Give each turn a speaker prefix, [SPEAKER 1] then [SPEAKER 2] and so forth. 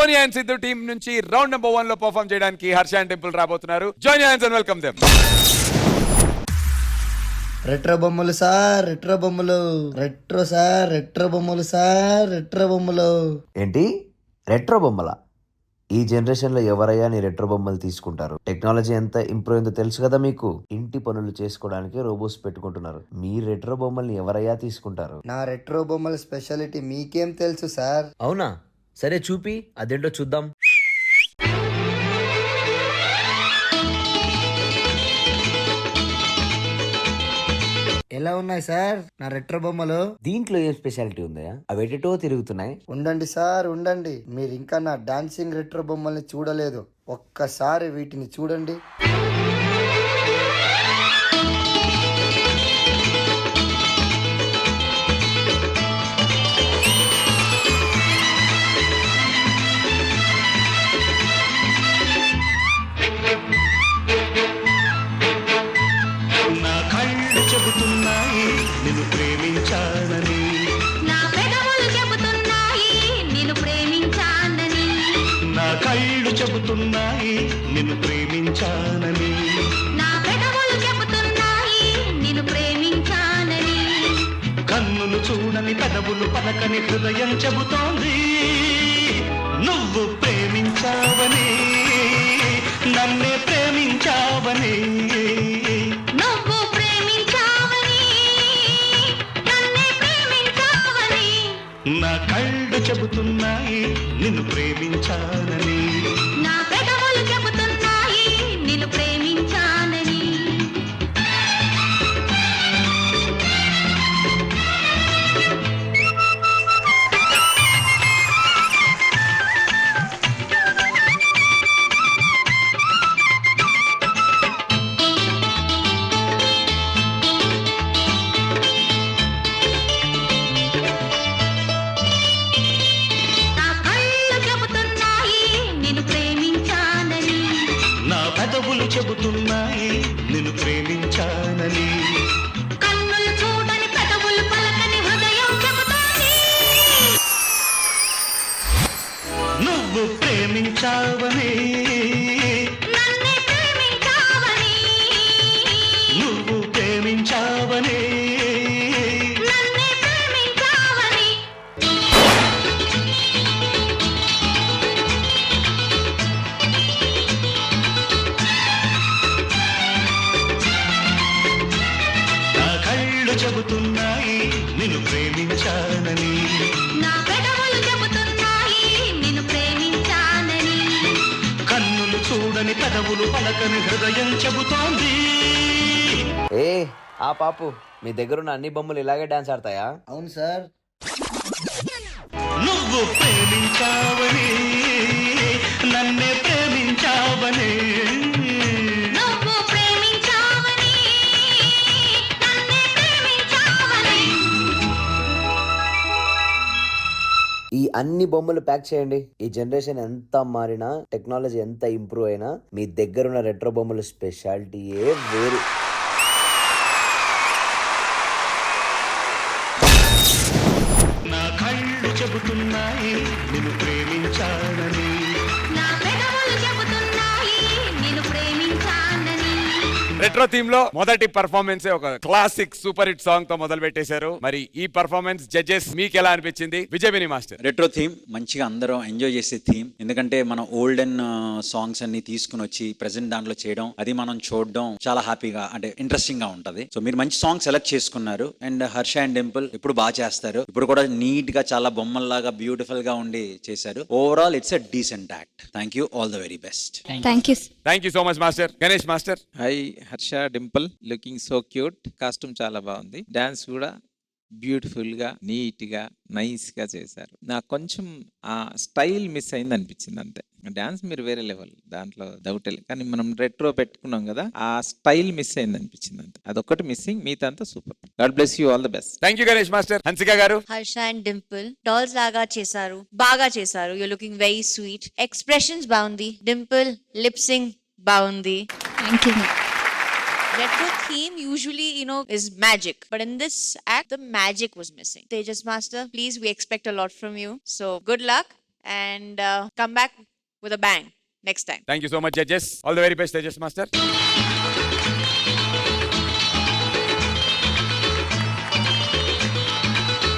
[SPEAKER 1] Sonia and Siddhu team నుంచి round number 1 లో perform చేయడానికి హర్ష అండ్ టెంపుల్ రాబోతున్నారు. Join your hands and welcome them.
[SPEAKER 2] Retro బొమ్మలు సార్, రెట్రో బొమ్మలు, రెట్రో సార్, రెట్రో బొమ్మలు సార్, రెట్రో బొమ్మలు.
[SPEAKER 3] ఏంటి రెట్రో బొమ్మల? ఈ జనరేషన్ లో ఎవరయ్యా నీ రెట్రో బొమ్మలు తీసుకుంటారు? టెక్నాలజీ ఎంత ఇంప్రూవ్ అయిందో తెలుసు కదా మీకు. ఇంటి పనులు చేసుకోవడానికి రోబోట్స్ పెట్టుకుంటున్నారు. మీ రెట్రో బొమ్మల్ని ఎవరయ్యా తీసుకుంటారు?
[SPEAKER 2] నా రెట్రో బొమ్మల స్పెషాలిటీ మీకేం తెలుసు సార్?
[SPEAKER 3] అవునా? సరే చూపి, అదేంటో చూద్దాం.
[SPEAKER 2] ఎలా ఉన్నాయి సార్ నా రెట్రో బొమ్మలు?
[SPEAKER 3] దీంట్లో ఏం స్పెషాలిటీ ఉందా? అవి ఎటో తిరుగుతున్నాయి.
[SPEAKER 2] ఉండండి సార్ ఉండండి, మీరు ఇంకా నా డాన్సింగ్ రెట్రో బొమ్మల్ని చూడలేదు. ఒక్కసారి వీటిని చూడండి.
[SPEAKER 4] నిన్ను ప్రేమించానని,
[SPEAKER 5] నా పెదవులు చెబుతున్నాయి నిన్ను ప్రేమించానని,
[SPEAKER 4] నా కళ్ళు చెబుతున్నాయి నిన్ను ప్రేమించానని,
[SPEAKER 5] నా పెదవులు చెబుతున్నాయి నిన్ను ప్రేమించానని,
[SPEAKER 4] కన్నులు చూడని పెదవులు పలకని హృదయం చెబుతోంది నువ్వు ప్రేమించావని, నన్నే ప్రేమించావని,
[SPEAKER 5] నువ్వు ప్రేమించావని నన్నే ప్రేమించావని,
[SPEAKER 4] నా కళ్ళు చెబుతున్నాయి నిన్ను ప్రేమించానని,
[SPEAKER 5] నా పెదవులు చెబుతున్నాయి నిన్ను ప్రేమించానని. నా కళ్ళు చెబుతున్నాయి నిన్ను ప్రేమించానని,
[SPEAKER 4] నా పెదవులు చెబుతున్నాయి నిన్ను ప్రేమించానని,
[SPEAKER 5] కన్నులు చూడని పెదవులు పలకని హృదయం చెబుతోంది
[SPEAKER 4] నువ్వు ప్రేమించావని,
[SPEAKER 5] నన్నే ప్రేమించావని,
[SPEAKER 4] నువ్వు ప్రేమించావని,
[SPEAKER 5] నన్నే ప్రేమించావని.
[SPEAKER 4] నా కళ్ళు చెబుతున్నాయి నిన్ను ప్రేమించానని,
[SPEAKER 5] నా పెదవులు చెబుతున్నాయి నిన్ను ప్రేమించానని,
[SPEAKER 4] కన్నులు చూడని పెదవులు పలకని హృదయం చెబుతోంది.
[SPEAKER 3] ఏ ఆ పాపు, మీ దగ్గరున్న అన్ని బొమ్మలు ఇలాగే డాన్స్ ఆడతాయా?
[SPEAKER 2] అవును సార్.
[SPEAKER 4] నువ్వు ప్రేమించావని, నన్నే ప్రేమించావని,
[SPEAKER 5] నువ్వు ప్రేమించావని నన్నే ప్రేమించావని.
[SPEAKER 3] ఈ అన్ని బొమ్మలు ప్యాక్ చేయండి. ఈ జనరేషన్ ఎంత మారినా, టెక్నాలజీ ఎంత ఇంప్రూవ్ అయినా, మీ దగ్గరున్న రెట్రో బొమ్మలు స్పెషాలిటీయే వేరు.
[SPEAKER 4] నా కళ్ళు చెబుతున్నాయి నిన్ను ప్రేమించానని,
[SPEAKER 5] నా పెదవులు చెబుతున్నాయి నిన్ను ప్రేమించానని.
[SPEAKER 1] రెట్రో థీమ్ లో మొదటి పర్ఫార్మెన్స్ ఒక క్లాసిక్ సూపర్ హిట్ సాంగ్ తో మొదలు పెట్టేశారు. మరి ఈ పర్ఫార్మెన్స్ జడ్జెస్ మీకు ఎలా అనిపించింది? విజయబిని మాస్టర్.
[SPEAKER 6] రెట్రో థీమ్ మంచిగా అందరం ఎంజాయ్ చేసే థీమ్. ఎందుకంటే మనం ఓల్డెన్ సాంగ్స్ అన్ని తీసుకుని వచ్చి ప్రెసెంట్ దాంట్లో చేయడం, అది మనం చూడడం చాలా హ్యాపీగా, అంటే ఇంట్రెస్టింగ్ గా ఉంటది. సో మీరు మంచి సాంగ్ సెలెక్ట్ చేసుకున్నారు. అండ్ హర్ష అండ్ టెంపుల్ ఇప్పుడు బాగా చేస్తారు. ఇప్పుడు కూడా నీట్ గా చాలా బొమ్మల్లాగా బ్యూటిఫుల్ గా ఉండి చేశారు. Overall it's a decent act. Thank you, all the very best.
[SPEAKER 1] Thank you so much master. Ganesh master.
[SPEAKER 7] Hi Harsha, Dimple looking so cute. Costume చాలా బాగుంది. డాన్స్ కూడా బ్యూటిఫుల్ గా, నీట్ గా, నైస్ గా చేశారు. నాకు కొంచెం ఆ స్టైల్ మిస్ అయింది అనిపించింది అంతే. డాన్స్ మీరు వేరే లెవెల్, దాంట్లో డౌట్ లేదు. కానీ మనం రెట్రో పెట్టుకున్నాం కదా, ఆ స్టైల్ మిస్ అయింది అనిపించింది అంతే. అదొక్కటి మిస్సింగ్, మిగతా అంతా super. God bless you, all the best.
[SPEAKER 1] Thank you Ganesh master. Hansika గారు.
[SPEAKER 8] హర్ష అండ్ డింపుల్ డాల్స్ లాగా చేశారు, బాగా చేశారు. You looking very sweet. Expressions బాగుంది. డింపుల్ లిప్ సింగ్ బాగుంది.
[SPEAKER 9] Thank you.
[SPEAKER 8] Retro theme usually, is magic. But in this act, the magic was missing. Tejas Master, please, we expect a lot from you. So, good luck. And come back with a bang next time.
[SPEAKER 1] Thank you so much judges. All the very best Tejas master.